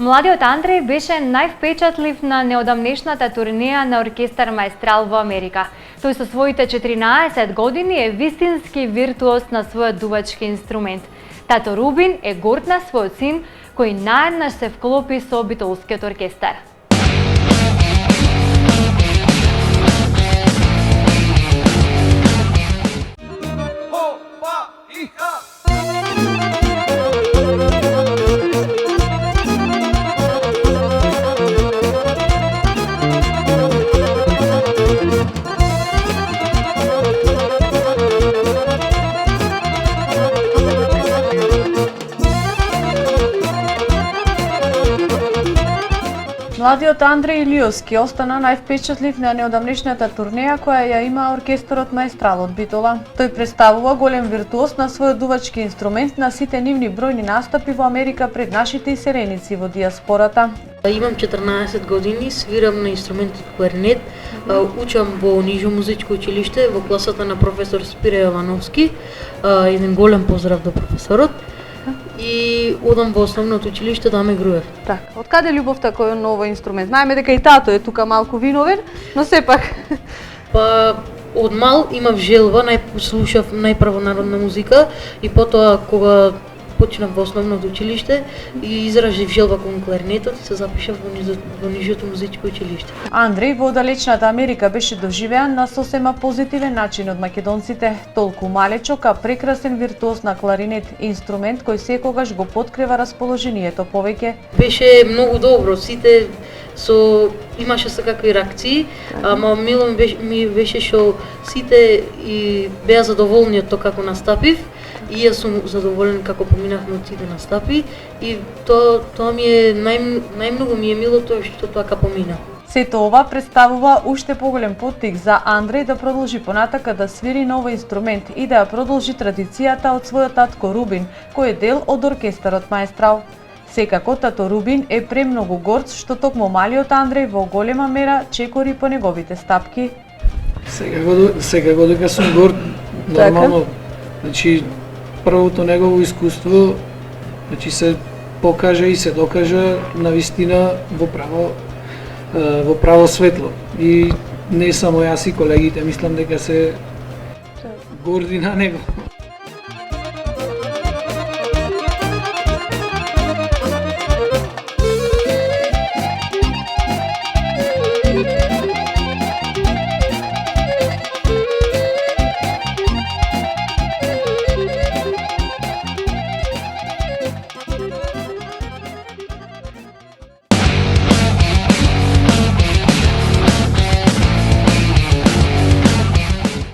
Младиот Андреј беше највпечатлив на неодамнешната турнеја на оркестар Маестрал во Америка. Тој со своите 14 години е вистински виртуоз на својот дувачки инструмент. Тато Рубин е горд на својот син, кој наеднаш се вклопи со Битолскиот оркестар. Младиот Андреј Илиовски остана највпечатлив на неодамнешната турнеја која ја има оркесторот Маестрал од Битола. Тој представува голем виртуоз на својот дувачки инструмент на сите нивни бројни настапи во Америка пред нашите иселеници во диаспората. Имам 14 години, свирам на инструментот кларинет, учам во Нижо музичко училиште во класата на професор Спире Јовановски. Еден голем поздрав до професорот. И одам во основното училиште Даме Груев. Така, од каде љубовта кој овој инструмент? Знаеме дека и тато е тука малку виновен, но сепак. Па од мал имав желба, слушав најпрво народна музика и потоа кога почнав во основното училиште и изразив желба кон кларинетот и се запишав во Нижото музичко училиште. Андреј во далечната Америка беше доживеан на сосема позитивен начин од македонците, толку малечок, а прекрасен виртуоз на кларинет, инструмент кој секогаш го подкрива расположението повеќе. Беше многу добро, сите имаше секакви реакции, ама мило ми беше што сите и беа задоволни од тоа како настапив. И јас сум задоволен како поминавме од сите настапи и тоа ми е најмногу ми е мило тоа што така помина. Сето ова представува уште поголем поттик за Андреј да продолжи понатака да свири на овој инструмент и да ја продолжи традицијата од својот татко Рубин, кој е дел од оркестарот Маестрал. Секако тато Рубин е премногу горд што токму малиот Андреј во голема мера чекори по неговите стапки. Секако дека сум горд, нормално. Значи првото негово искуство, значи се покажа и се докажа навистина во право светло. И не само јас и колегите, мислам дека се горди на него.